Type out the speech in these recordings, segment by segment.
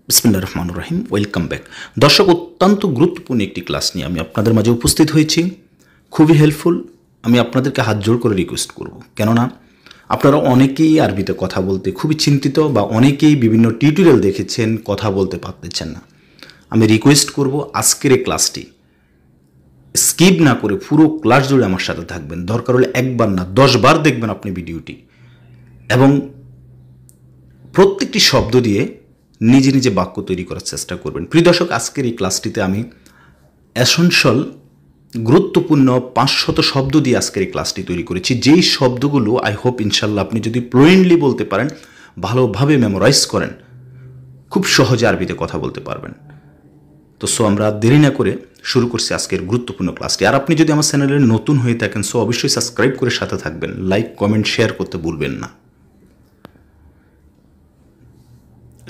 বিসমিল্লাহির রহমানির রহিম। Welcome back দর্শক, অত্যন্ত গুরুত্বপূর্ণ একটি ক্লাস নিয়ে আমি আপনাদের মাঝে উপস্থিত হয়েছি। খুবই হেল্পফুল। আমি আপনাদেরকে হাত জোড় করে রিকোয়েস্ট করব, কেননা আপনারা অনেকেই আরবিতে কথা বলতে খুবই চিন্তিত বা অনেকেই বিভিন্ন টিউটোরিয়াল দেখেছেন, কথা বলতে পারতেছেন না। আমি রিকোয়েস্ট করব আজকের এই ক্লাসটি স্কিপ না করে পুরো ক্লাস জুড়ে আমার সাথে থাকবেন। দরকার হলে একবার না 10 বার দেখবেন আপনি ভিডিওটি, এবং প্রত্যেকটি শব্দ দিয়ে নিজে নিজে বাক্য তৈরি করার চেষ্টা করবেন। প্রিয় দর্শক, আজকের এই ক্লাসটিতে আমি এসেনশিয়াল গুরুত্বপূর্ণ 500 শব্দ দিয়ে আজকের এই ক্লাসটি তৈরি করেছি, যেই শব্দগুলো আই হোপ ইনশাল্লাহ আপনি যদি ফ্লুয়েন্টলি বলতে পারেন, ভালোভাবে মেমোরাইজ করেন, খুব সহজে আরবিতে কথা বলতে পারবেন। তো আমরা দেরি না করে শুরু করছি আজকের গুরুত্বপূর্ণ ক্লাসটি। আর আপনি যদি আমার চ্যানেলে নতুন হয়ে থাকেন অবশ্যই সাবস্ক্রাইব করে সাথে থাকবেন, লাইক কমেন্ট শেয়ার করতে ভুলবেন না।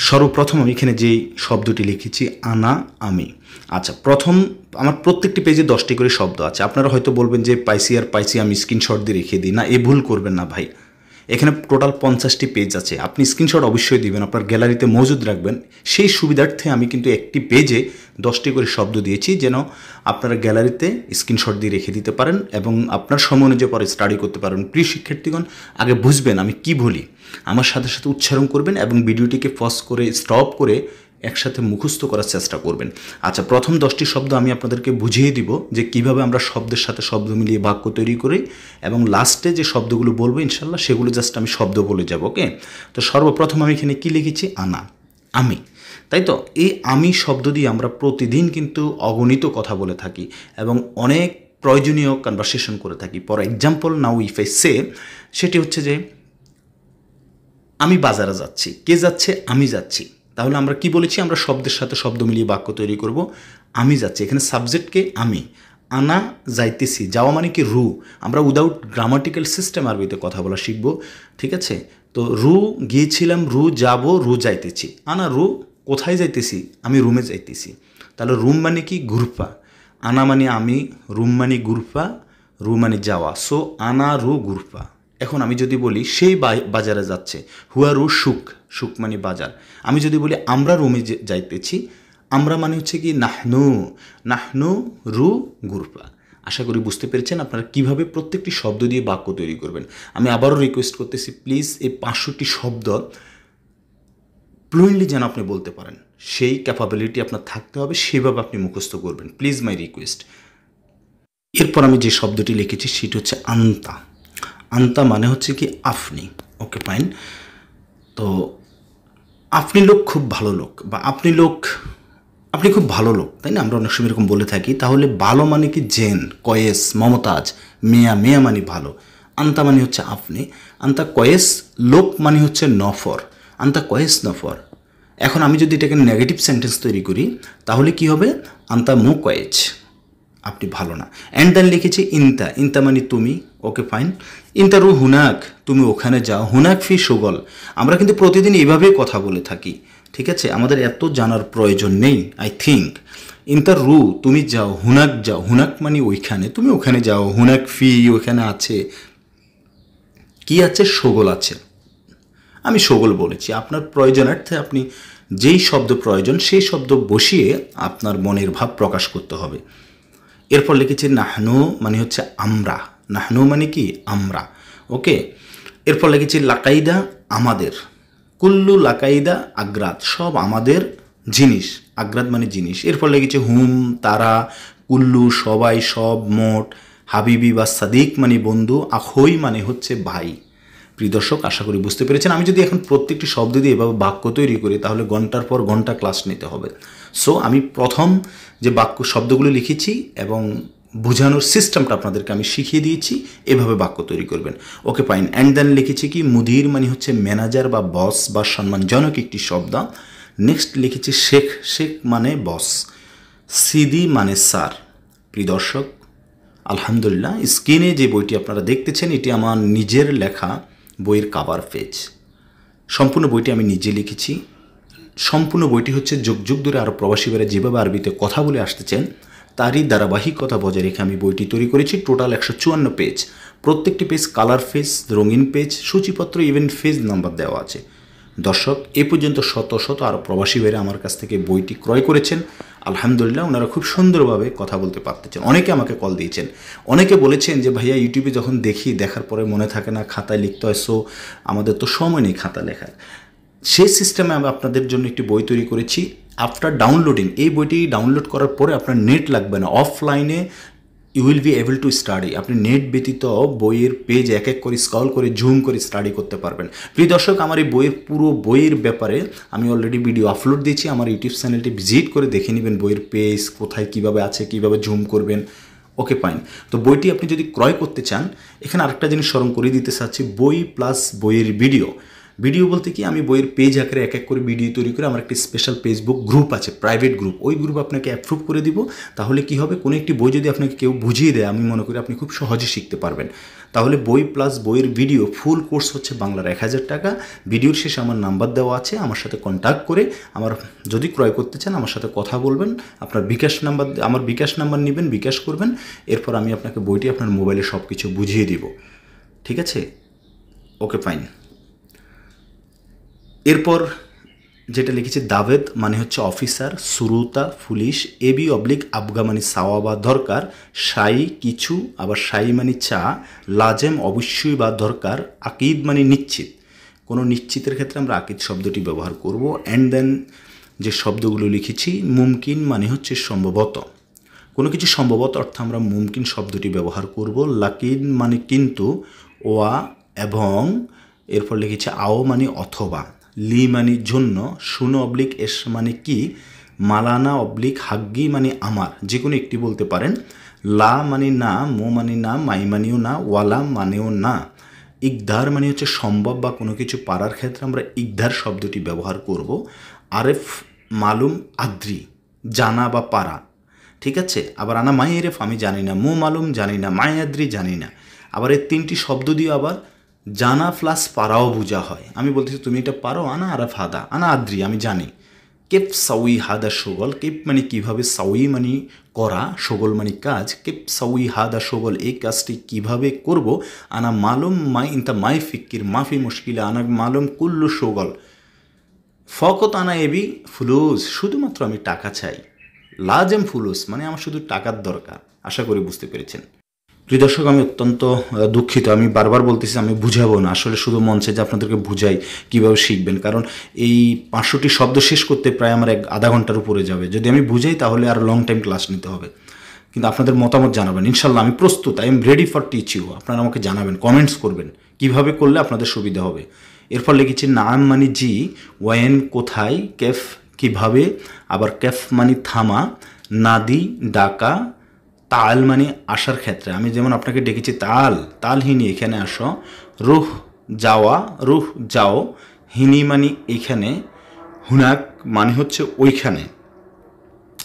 সর্বপ্রথম আমি এখানে যে শব্দটি লিখেছি আনা, আমি। আচ্ছা, প্রথম আমার প্রত্যেকটি পেজে 10টি করে শব্দ আছে। আপনারা হয়তো বলবেন যে পাইছি আমি স্ক্রিনশট দিয়ে রেখে দিই। না, এ ভুল করবেন না ভাই। এখানে টোটাল 50টি পেজ আছে। আপনি স্ক্রিনশট অবশ্যই দিবেন, আপনার গ্যালারিতে মজুদ রাখবেন। সেই সুবিধার্থে আমি কিন্তু একটি পেজে 10টি করে শব্দ দিয়েছি, যেন আপনারা গ্যালারিতে স্ক্রিনশট দিয়ে রেখে দিতে পারেন এবং আপনার সময় অনুযায়ী পরে স্টাডি করতে পারেন। প্রিয় শিক্ষার্থীগণ, আগে বুঝবেন আমি কি বলি, আমার সাথে সাথে উচ্চারণ করবেন এবং ভিডিওটিকে পজ করে স্টপ করে একসাথে মুখস্থ করার চেষ্টা করবেন। আচ্ছা, প্রথম 10টি শব্দ আমি আপনাদেরকে বুঝিয়ে দিব যে কিভাবে আমরা শব্দের সাথে শব্দ মিলিয়ে বাক্য তৈরি করি, এবং লাস্টে যে শব্দগুলো বলবো ইনশাল্লাহ সেগুলো জাস্ট আমি শব্দ বলে যাব। ওকে, তো সর্বপ্রথম আমি এখানে কি লিখেছি? আনা, আমি। তাই তো, এই আমি শব্দ দিয়ে আমরা প্রতিদিন কিন্তু অগণিত কথা বলে থাকি এবং অনেক প্রয়োজনীয় কনভারসেশন করে থাকি। For example, now if I say, সেটি হচ্ছে যে আমি বাজারে যাচ্ছি। কে যাচ্ছে? আমি যাচ্ছি। তাহলে আমরা কি বলেছি? আমরা শব্দের সাথে শব্দ মিলিয়ে বাক্য তৈরি করব। আমি যাচ্ছি, এখানে সাবজেক্টকে আমি। আনা যাইতেছি, যাওয়া মানে কি? রু। আমরা উইদাউট গ্রামাটিক্যাল সিস্টেম আরবিতে কথা বলা শিখব, ঠিক আছে? তো রু গিয়েছিলাম, রু যাব, রু যাইতেছি। আনা রু, কোথায় যাইতেছি? আমি রুমে যাইতেছি। তাহলে রুম মানে কি? গুরফা। আনা মানে আমি, রুম মানে গুরফা, রু মানে যাওয়া। সো আনা রু গুরফা। এখন আমি যদি বলি সেই বাজারে যাচ্ছে, হুয়া রু সুক, সুক মানে বাজার। আমি যদি বলি আমরা রুমে যাইতেছি, আমরা মানে হচ্ছে কি নাহনু, নাহনু রু গুরফা। আশা করি বুঝতে পেরেছেন আপনারা কিভাবে প্রত্যেকটি শব্দ দিয়ে বাক্য তৈরি করবেন। আমি আবারও রিকোয়েস্ট করতেছি, প্লিজ এই 500টি শব্দ ফ্লুয়েন্টলি যেন আপনি বলতে পারেন, সেই ক্যাপাবিলিটি আপনার থাকতে হবে, সেভাবে আপনি মুখস্থ করবেন, প্লিজ মাই রিকোয়েস্ট। এরপর আমি যে শব্দটি লিখেছি সেটি হচ্ছে আন্তা। আন্তা মানে হচ্ছে কি আপনি। ওকে, ফাইন। তো আপনি লোক খুব ভালো লোক, বা আপনি খুব ভালো লোক, তাই না? আমরা অনেক সময় এরকম বলে থাকি। তাহলে ভালো মানে কি? জেন, কয়েস, মমতাজ, মিয়া। মিয়া মানে ভালো। আন্তা মানে হচ্ছে আপনি। আন্তা কয়েস, লোক মানে হচ্ছে নফর। আন্তা কয়েস নফর। এখন আমি যদি এটাকে নেগেটিভ সেন্টেন্স তৈরি করি তাহলে কি হবে? আন্তা মু কয়েজ, আপনি ভালো না। অ্যান্ড দেন লিখেছি ইন্তা। ইন্তা মানে তুমি। ওকে, ফাইন। ইন্তা রু হুনাক, তুমি ওখানে যাও। হুনাক ফি সুগল। আমরা কিন্তু প্রতিদিন এভাবেই কথা বলে থাকি, ঠিক আছে? আমাদের এত জানার প্রয়োজন নেই, আই থিঙ্ক। ইন্তা রু, তুমি যাও। হুনাক যাও, হুনাক মানে ওইখানে, তুমি ওখানে যাও। হুনাক ফি, ওখানে আছে কি? আছে, সগল আছে। আমি সগল বলেছি। আপনার প্রয়োজনার্থে আপনি যেই শব্দ প্রয়োজন সেই শব্দ বসিয়ে আপনার মনের ভাব প্রকাশ করতে হবে। এরপর লিখেছি নাহনু মানে হচ্ছে আমরা। নাহনু মানে কি? আমরা। ওকে, এরপর লিখেছি লাকাইদা, আমাদের। কুল্লু লাকাইদা আগ্রাত, সব আমাদের জিনিস। আগ্রাত মানে জিনিস। এরপর লিখেছি হুম, তারা। কুল্লু সবাই, সব, মোট। হাবিবি বা সাদিক মানে বন্ধু। আখই মানে হচ্ছে ভাই। প্রিয় দর্শক, আশা করি বুঝতে পেরেছেন। আমি যদি এখন প্রত্যেকটি শব্দ দিয়ে এভাবে বাক্য তৈরি করি তাহলে ঘন্টার পর ঘন্টা ক্লাস নিতে হবে। সো আমি প্রথম যে বাক্য শব্দগুলো লিখেছি এবং বোঝানোর সিস্টেমটা আপনাদেরকে আমি শিখিয়ে দিয়েছি, এভাবে বাক্য তৈরি করবেন। ওকে, ফাইন। অ্যান্ড দেন লিখেছি কি? মুদির মানে হচ্ছে ম্যানেজার বা বস বা সম্মানজনক একটি শব্দ। নেক্সট লিখেছি শেখ। শেখ মানে বস। সিদি মানে স্যার। প্রিয় দর্শক, আলহামদুলিল্লাহ, স্ক্রিনে যে বইটি আপনারা দেখতেছেন এটি আমার নিজের লেখা বইয়ের কাভার পেজ। সম্পূর্ণ বইটি আমি নিজে লিখেছি। সম্পূর্ণ বইটি হচ্ছে যুগ যুগ ধরে আরও প্রবাসী ভাইরা যেভাবে আরবিতে কথা বলে আসতেছেন তারই ধারাবাহিকতা বজায় রেখে আমি বইটি তৈরি করেছি। Total 154 page. প্রত্যেকটি পেজ কালার পেজ, রঙিন পেজ, সূচিপত্র, ইভেন পেজ নাম্বার দেওয়া আছে। দর্শক, এ পর্যন্ত শত শত আরও প্রবাসী ভাইরা আমার কাছ থেকে বইটি ক্রয় করেছেন। আলহামদুলিল্লাহ, ওনারা খুব সুন্দরভাবে কথা বলতে পারতেছেন। অনেকে আমাকে কল দিয়েছেন, অনেকে বলেছেন যে ভাইয়া ইউটিউবে যখন দেখি, দেখার পরে মনে থাকে না, খাতায় লিখতে হয়, সো আমাদের তো সময় নেই খাতা লেখার। সেই সিস্টেমে আমি আপনাদের জন্য একটি বই তৈরি করেছি। আফটার ডাউনলোডিং, এই বইটি ডাউনলোড করার পরে আপনার নেট লাগবে না, অফলাইনে you will be able to study. আপনি নেট ব্যতীত বইয়ের পেজ এক এক করে স্ক্রল করে জুম করে স্টাডি করতে পারবেন। প্রিয় দর্শক, আমার এই বইয়ের পুরো বইয়ের ব্যাপারে আমি অলরেডি ভিডিও আপলোড দিয়েছি। আমার ইউটিউব চ্যানেলটি ভিজিট করে দেখে নেবেন বইয়ের পেজ কোথায় কীভাবে আছে, কীভাবে জুম করবেন। Okay fine. তো বইটি আপনি যদি ক্রয় করতে চান, এখানে আরেকটা জিনিস স্মরণ করে দিতে চাচ্ছি, বই প্লাস বইয়ের ভিডিও। ভিডিও বলতে কি, আমি বইয়ের পেজ আকারে এক এক করে ভিডিও তৈরি করে আমার একটি স্পেশাল ফেসবুক গ্রুপ আছে, প্রাইভেট গ্রুপ, ওই গ্রুপ আপনাকে অ্যাপ্রুভ করে দিব। তাহলে কি হবে, কোনো একটি বই যদি আপনাকে কেউ বুঝিয়ে দেয়, আমি মনে করি আপনি খুব সহজে শিখতে পারবেন। তাহলে বই প্লাস বইয়ের ভিডিও ফুল কোর্স হচ্ছে বাংলার 1000 টাকা। ভিডিওর শেষে আমার নাম্বার দেওয়া আছে, আমার সাথে কন্ট্যাক্ট করে আমার যদি ক্রয় করতে চান আমার সাথে কথা বলবেন। আপনার বিকাশ নাম্বার, আমার বিকাশ নাম্বার নেবেন, বিকাশ করবেন, এরপর আমি আপনাকে বইটি আপনার মোবাইলে সব কিছু বুঝিয়ে দিব। ঠিক আছে? Okay fine. এরপর যেটা লিখেছি, দাবেদ মানে হচ্ছে অফিসার, সুরুতা পুলিশ, এবি অবলিক আবগা মানে সাওয়া বা দরকার, শাই কিছু, আবার শাই মানে চা, লাজেম অবশ্যই বা দরকার, আকিদ মানে নিশ্চিত। কোনো নিশ্চিতের ক্ষেত্রে আমরা আকিদ শব্দটি ব্যবহার করব। অ্যান্ড দেন যে শব্দগুলো লিখেছি, মুমকিন মানে হচ্ছে সম্ভবত, কোনো কিছু সম্ভবত অর্থ আমরা মুমকিন শব্দটি ব্যবহার করব। লাকিন মানে কিন্তু, ওয়া এবং, এরপর লিখেছি আও মানে অথবা, লি মানে জন্য, শুনো অবলিক এস মানে কি, মালানা অবলিক হাগ্গি মানে আমার, যে কোনো একটি বলতে পারেন। লা মানে না, মো মানে না, মাই মানেও না, ওয়ালা মানেও না। ইকদার মানে হচ্ছে সম্ভব বা কোনো কিছু পারার ক্ষেত্রে আমরা ইকদার শব্দটি ব্যবহার করব। আরেফ মালুম আদ্রি, জানা বা পারা। ঠিক আছে? আবার আনা মাইরেফ আমি জানি না, মো মালুম জানি না, মায়াদ্রি জানি না। আবার এই তিনটি শব্দ দিয়ে আবার জানা প্লাস পারাও বোঝা হয়। আমি বলতেছি তুমি এটা পারো, আনা আরাফ হাদা, আনা আদ্রি আমি জানি। কেপ সাউই হাদা সগল, কেপ মানে কীভাবে, সাউই মানে করা, সগল মানে কাজ। কেপ সাউই হাদা সগল, এই কাজটি কীভাবে করব। আনা মালুম মাই ইনতা মাই ফিক্কির মাফি মুশকিলা, আনা মালুম কুল্লু সগল, ফকত আনা এবি ফুলুস, শুধুমাত্র আমি টাকা চাই। লাজেম ফুলুস মানে আমার শুধু টাকার দরকার। আশা করি বুঝতে পেরেছেন। প্রিয় দর্শক, আমি অত্যন্ত দুঃখিত, আমি বারবার বলতেছি আমি বুঝাবো না, আসলে শুধু মঞ্চে যে আপনাদেরকে বুঝাই কীভাবে শিখবেন, কারণ এই 500টি শব্দ শেষ করতে প্রায় আমার আধা ঘন্টার উপরে যাবে। যদি আমি বুঝাই তাহলে আর লং টাইম ক্লাস নিতে হবে। কিন্তু আপনাদের মতামত জানাবেন, ইনশাল্লাহ আমি প্রস্তুত, I am ready for teach you. আপনারা আমাকে জানাবেন, কমেন্টস করবেন কীভাবে করলে আপনাদের সুবিধা হবে। এরপর লিখেছি নাম মানে জি, ওয়েন কোথায়, কেফ কীভাবে, আবার কেফ মানে থামা, নাদি ডাকা, তাল মানে আসার ক্ষেত্রে, আমি যেমন আপনাকে ডেকেছি তাল, তাল হিনি এখানে আসো, রুহ যাওয়া, রুহ যাও, হিনি মানে এখানে, হুনাক মানে হচ্ছে ওইখানে,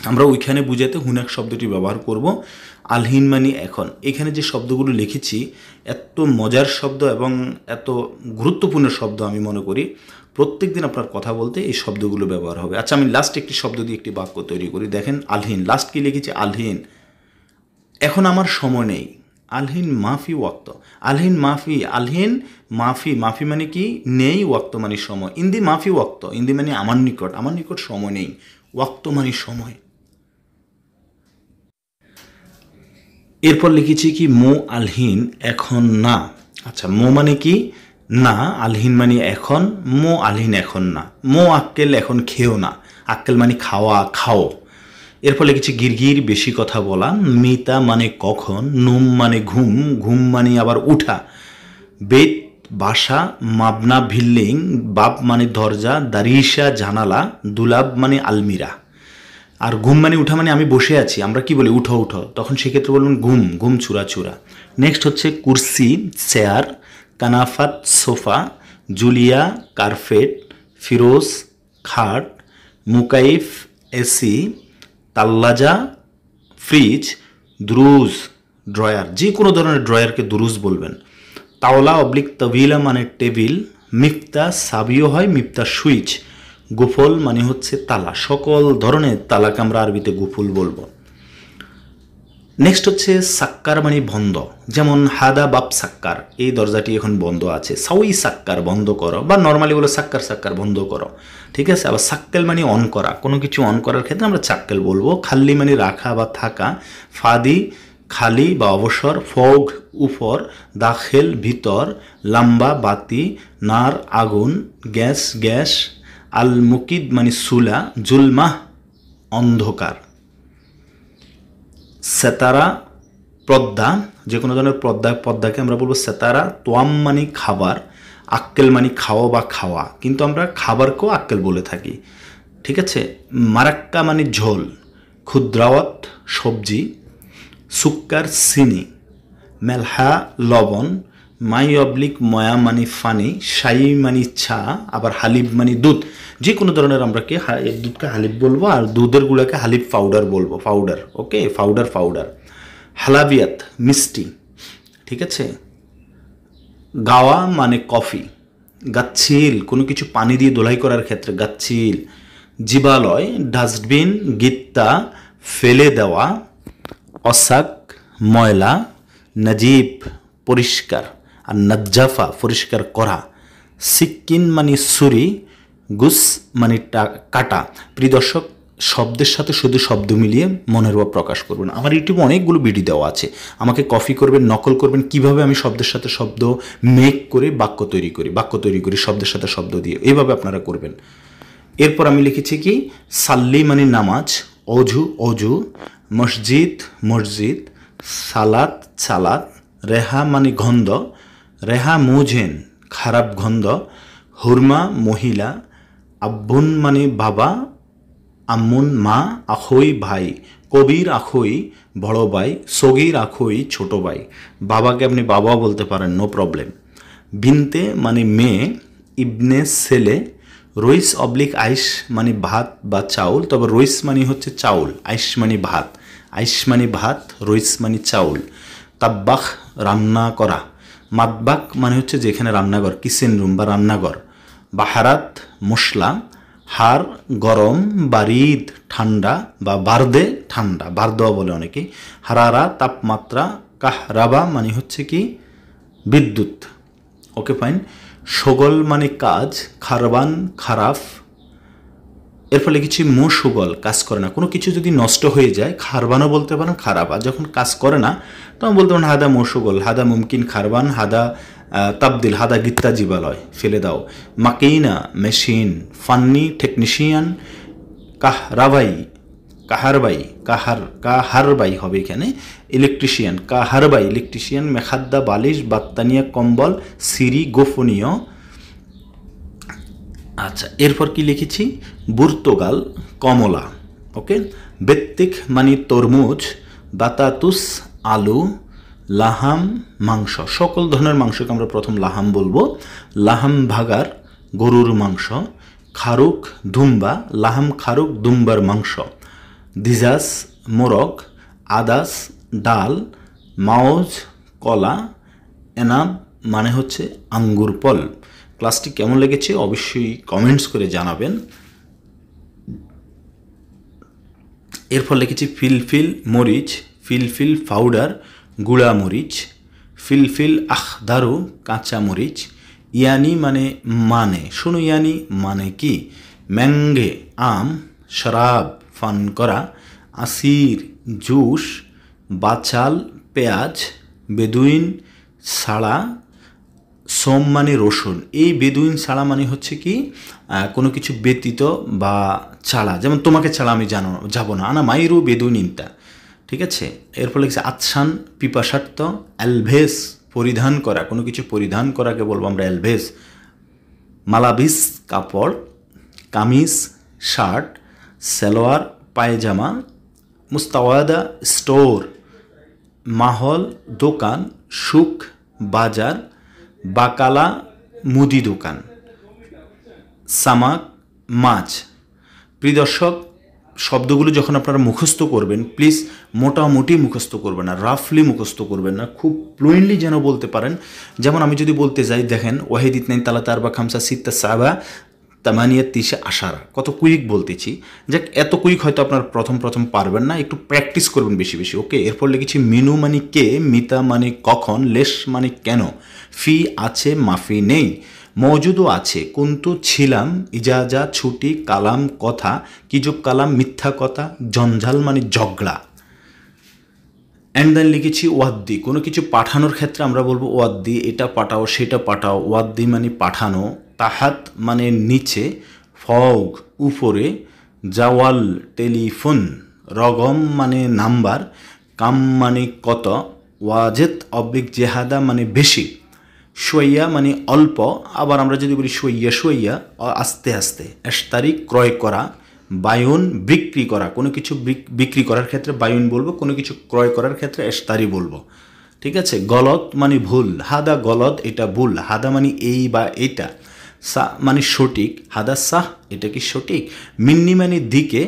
আমরা ওইখানে বুঝাতে হুনাক শব্দটি ব্যবহার করব। আলহিন মানে এখন। এখানে যে শব্দগুলো লিখেছি এত মজার শব্দ এবং এত গুরুত্বপূর্ণ শব্দ, আমি মনে করি প্রত্যেক দিন আপনার কথা বলতে এই শব্দগুলো ব্যবহার হবে। আচ্ছা, আমি লাস্ট একটি শব্দ দিয়ে একটি বাক্য তৈরি করি। দেখেন, আলহিন, লাস্ট কি লিখেছি, আলহিন, এখন আমার সময় নেই। আলহিন মাফি ওয়াক্ত, আলহিন মাফি, আলহিন মাফি, মাফি মানে কি, নেই, ওয়াক্ত মানে সময়। ইন্দি মাফি ওয়াক্ত, ইন্দি মানে আমার নিকট, আমার নিকট সময় নেই, ওয়াক্ত মানে সময়। এরপর লিখেছি কি, মো আলহিন এখন না। আচ্ছা, মো মানে কি, না, আলহিন মানে এখন, মো আলহিন এখন না। মো আক্কেল এখন খেও না, আক্কেল মানে খাওয়া, খাও। এরপর লিখেছি গিরগির বেশি কথা বলা, মিতা মানে কখন, নুম মানে ঘুম, ঘুম মানে আবার উঠা, বেত বাসা, মাবনা বিল্ডিং, বাপ মানে দরজা, দারিসা জানালা, দুলাব মানে আলমিরা। আর ঘুম মানে উঠা মানে আমি বসে আছি, আমরা কি বলি, উঠো উঠো, তখন সেক্ষেত্রে বলবেন ঘুম, ঘুম চূড়া চূড়া। নেক্সট হচ্ছে কুরসি চেয়ার, কানাফাত সোফা, জুলিয়া কার্পেট, ফিরোজ খাট, মুকাইফ এসি, তাল্লাজা ফ্রিজ, দুরুজ ড্রয়ার, যে কোনো ধরনের ড্রয়ারকে দুরুজ বলবেন। তাওলা অবলিক তবিলা মানে টেবিল, মিফতা সাবিও হয়, মিফতা সুইচ, গুফল মানে হচ্ছে তালা, সকল ধরনের তালাকে আমরা আরবিতে গুফল বলবো। নেক্সট হচ্ছে সাক্কার মানে বন্ধ, যেমন হাদা বাপ সাক্কার, এই দরজাটি এখন বন্ধ আছে, সাউই সাক্কার বন্ধ করো, বা নর্মালি বলে সাক্কার সাক্কার বন্ধ করো, ঠিক আছে। আবার সাক্কেল মানে অন করা, কোনো কিছু অন করার ক্ষেত্রে আমরা চাক্কেল বলবো। খাল্লি মানে রাখা বা থাকা, ফাদি খালি বা অবসর, ফগ উপর, দাখেল ভিতর, লাম্বা বাতি, নার আগুন, গ্যাস গ্যাস, আল মুকিদ মানে সুলা, জুলমাহ অন্ধকার, সেতারা পর্দা, যে কোনো ধরনের পর্দাকে আমরা বলবো সেতারা। তোয়াম মানে খাবার, আক্কেল মানে খাওয়া বা খাওয়া, কিন্তু আমরা খাবারকেও আক্কেল বলে থাকি, ঠিক আছে। মারাক্কা মানে ঝোল, ক্ষুদ্রাওয়াত সবজি, সুক্কার চিনি, মেলহা লবণ, মাই অবলিক ময়া মানে ফানি, শাই মানে চা, আবার হালিব মানে দুধ। যে কোনো ধরনের আমরা দুধকে হালিব বলবো, আর দুধের গুঁড়াকে হালিব পাউডার বলবো, পাউডার, ওকে, পাউডার। হালাবিয়াত মিষ্টি, ঠিক আছে। গাওয়া মানে কফি, গাচ্ছিল কোনো কিছু পানি দিয়ে দোলাই করার ক্ষেত্রে গাচ্ছিল। জীবালয় ডাস্টবিন, গিত্তা ফেলে দেওয়া, অসাক ময়লা, নাজিব পরিষ্কার, আর নাজ্জাফা পরিষ্কার করা। সিক্কিন মানে ছুরি, গুস মানে কাটা। প্রিয় দর্শক, শব্দের সাথে শুধু শব্দ মিলিয়ে মনের ভাব প্রকাশ করবেন। আমার ইউটিউবে অনেকগুলো ভিডিও দেওয়া আছে, আমাকে কপি করবেন, নকল করবেন, কিভাবে আমি শব্দের সাথে শব্দ মেক করে বাক্য তৈরি করি শব্দের সাথে শব্দ দিয়ে, এইভাবে আপনারা করবেন। এরপর আমি লিখেছি কি, সাল্লি মানে নামাজ, অজু, মসজিদ, সালাত, রেহা মানে গন্ধ, রেহা মুজেন খারাপ গন্ধ, হুরমা মহিলা, আব্বুন মানে বাবা, আম্মুন মা, আখই ভাই, কবির আখই বড় ভাই, সগির আখই ছোট ভাই। বাবাকে আপনি বাবাও বলতে পারেন, নো প্রবলেম। বিনতে মানে মেয়ে, ইবনে ছেলে, রইস অবলিক আইস মানে ভাত বা চাউল, তবে রইস মানে হচ্ছে চাউল, আইস মানে ভাত, রইস মানে চাউল। তাব্বাখ রান্না করা, মাতবাক মানে হচ্ছে যেখানে রান্নাঘর, কিচেন রুম বা রান্নাঘর। বাহারাত মশলা, হার গরম, বারিদ ঠান্ডা বা বারদে ঠান্ডা, বারদোয়া বলে অনেকে। হারারা তাপমাত্রা, কাহরাবা মানে হচ্ছে কি বিদ্যুৎ, ওকে ফাইন। সগল মানে কাজ, খারবান খারাপ। এর ফলে কিছু সুগল কাজ করে না, কোনো কিছু যদি নষ্ট হয়ে যায় খারবানও বলতে পারেন, খারাপ। আর যখন কাজ করে না তখন বলতে পারেন হাদা সুগল, হাদা মুমকিন খারবান, হাদা তাবদিল, হাদা গিত্তা জীবালয় ফেলে দাও। মাকিনা মেশিন, ফান্নি টেকনিশিয়ান, কাহারবাই হবে এখানে, ইলেকট্রিশিয়ান, মেখাদ্দা বালিশ, বাত্তানিয়া কম্বল, সিরি গোপনীয়। আচ্ছা, এরপর কি লিখেছি, বুর্তগাল কমলা, ওকে। বেত্তিক মানে তরমুজ, বাতাতুস আলু, লাহাম মাংস, সকল ধরনের মাংসকে আমরা প্রথম লাহাম বলবো। লাহাম ভাগার গরুর মাংস, খারুক দুম্বা, লাহাম খারুক দুম্বার মাংস। দিজাস মোরগ, আদাস ডাল, মাওজ কলা, এনাব মানে হচ্ছে আঙ্গুর ফল। ক্লাসটি কেমন লেগেছে অবশ্যই কমেন্টস করে জানাবেন। এরপর লিখেছি ফিলফিল মরিচ, ফিলফিল পাউডার গুঁড়া মরিচ, ফিলফিল আখদারু কাঁচা মরিচ। ইয়ানি মানে শুনো, ইয়ানি মানে কি, ম্যাঙ্গে আম, শরাব পান করা, আসির জুস, বাচাল পেঁয়াজ, বেদুইন ছাড়া, সোম মানে রসুন। এই বেদুইন ছাড়া মানে হচ্ছে কি কোনো কিছু ব্যতীত বা ছাড়া, যেমন তোমাকে ছাড়া আমি যাব না, আনা মাইরু বেদুইন ইনতা, ঠিক আছে। এরপর লিখছে আচ্ছান পিপাসার্থ, অ্যালভেস পরিধান করা, কোনো কিছু পরিধান করাকে বলবো আমরা অ্যালভেস। মালাবিস কাপড়, কামিজ শার্ট, সালোয়ার পায়জামা, মুস্তাওয়াদা স্টোর, মাহল দোকান, সুক বাজার, বাকালা মুদি দোকান, সামাক মাছ। প্রিয় দর্শক, শব্দগুলো যখন আপনারা মুখস্থ করবেন প্লিজ মোটামুটি মুখস্থ করবেন না, রাফলি মুখস্থ করবেন না, খুব ফ্লুয়েন্টলি যেন বলতে পারেন। যেমন আমি যদি বলতে যাই, দেখেন ওয়াহিদ ইতনাইন তালাতা আরবা খামসা সিত্তা সাবা তামানিয়া তিসে আশারা, কত কুইক বলতেছি, যাক এত কুইক হয়তো আপনার প্রথম প্রথম পারবেন না, একটু প্র্যাকটিস করবেন বেশি বেশি। ওকে, এরপর লিখেছি মিনু মানে কে, মিতা মানে কখন, লেশ মানে কেন, ফি আছে মাফি নেই, মৌজুদও আছে কিন্তু ছিলাম, ইজাজা ছুটি, কালাম কথা, কিজব কালাম মিথ্যা কথা, জঞ্জাল মানে ঝগড়া। অ্যান্ড দেন লিখেছি ওয়াদ্দি, কোনো কিছু পাঠানোর ক্ষেত্রে আমরা বলবো ওয়াদ্দি, এটা পাঠাও সেটা পাঠাও, ওয়াদ্দি মানে পাঠানো, তাহাত মানে নিচে, ফগ উপরে, জাওয়াল টেলিফোন, রগম মানে নাম্বার, কাম মানে কত, ওয়াজেদ অবলিক জেহাদা মানে বেশি, সইয়া মানে অল্প, আবার আমরা যদি বলি সইয়া সইয়া আস্তে আস্তে, এশতারি ক্রয় করা, বায়ুন বিক্রি করা, কোনো কিছু বিক্রি করার ক্ষেত্রে বায়ুন বলবো, কোনো কিছু ক্রয় করার ক্ষেত্রে এশতারি বলবো। ঠিক আছে, গলত মানে ভুল, হাদা গলত এটা ভুল, হাদা মানে এই বা এটা, সা মানে সঠিক, হাদা সাহ এটা কি সঠিক, মিন্নি মানে দিকে,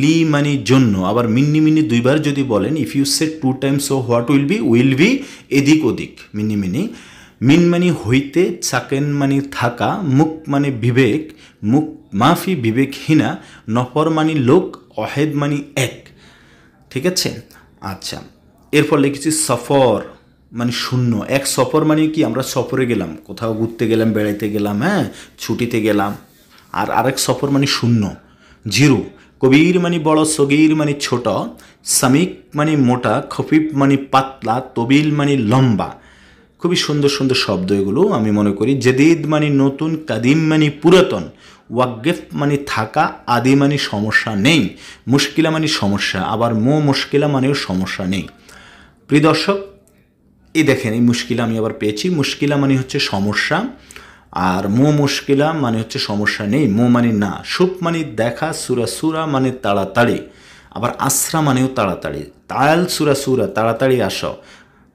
লি মানে জন্য, আবার মিন্নি মিন্নি দুইবার যদি বলেন, if you say 2 times so what will be এদিক ওদিক, মিন্নি মিনি। মিন মানে হইতে, সাকেন মানে থাকা, মুখ মানে বিবেক, মুখ মাফি বিবেকহীনা, নফর মানে লোক, অহেদ মানে এক। ঠিক আছে, আচ্ছা, এরপর লিখেছি সফর মানে শূন্য, এক সফর মানে কি, আমরা সফরে গেলাম, কোথাও ঘুরতে গেলাম, বেড়াইতে গেলাম, হ্যাঁ ছুটিতে গেলাম, আর আরেক সফর মানে শূন্য, জিরো। কবির মানে বড়, সগির মানে ছোট, সামিক মানে মোটা, খফিফ মানে পাতলা, তবিল মানে লম্বা। খুবই সুন্দর সুন্দর শব্দ এগুলো আমি মনে করি। জেদিদ মানে নতুন, কাদিম মানে পুরাতন, ওয়াকগেফ মানে থাকা, আদি মানে সমস্যা নেই, মুশকিলা মানে সমস্যা, আবার মুশকিলা মানেও সমস্যা নেই। প্রিয় দর্শক, এই দেখেন এই মুশকিলা আমি আবার পেয়েছি, মুশকিলা মানে হচ্ছে সমস্যা, আর মুশকিলা মানে হচ্ছে সমস্যা নেই, মানে না, সুপ মানে দেখা, সুরা সুরা মানে তাড়াতাড়ি, আবার আসরা মানেও তাড়াতাড়ি, তায়াল সুরা সুরা তাড়াতাড়ি আসো।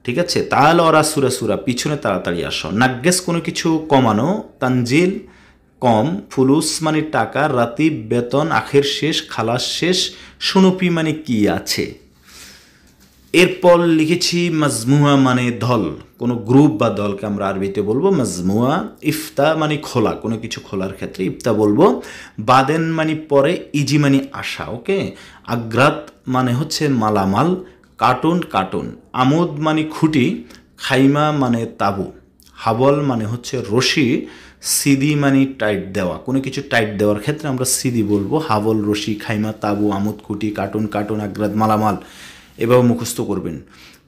ঠিক আছে, তাহলে ওরা সুরা সুরা পিছনে তাড়াতাড়ি আসো। নাগ্গেস কোনো কিছু কমানো, তানজিল কম, ফুলুস মানে টাকা, রাতিব বেতন, আখের শেষ, খালাস শেষ, সুনুপি মানে কি আছে। এরপর লিখেছি মাজমুয়া মানে দল, কোনো গ্রুপ বা দলকে আমরা আরবিতে বলবো মাজমুয়া। ইফতা মানে খোলা, কোনো কিছু খোলার ক্ষেত্রে ইফতা বলবো। বাদেন মানে পরে, ইজি মানে আশা। ওকে, আগ্রাত মানে হচ্ছে মালামাল, কার্টুন কার্টুন, আমোদ মানে খুঁটি, খাইমা মানে তাবু, হাবল মানে হচ্ছে রশি, সিদি মানে টাইট দেওয়া, কোনো কিছু টাইট দেওয়ার ক্ষেত্রে আমরা সিদি বলবো, হাবল রশি, খাইমা তাবু, আমোদ খুঁটি, কার্টুন কার্টুন, আগ্রাত মালামাল, এভাবে মুখস্থ করবেন।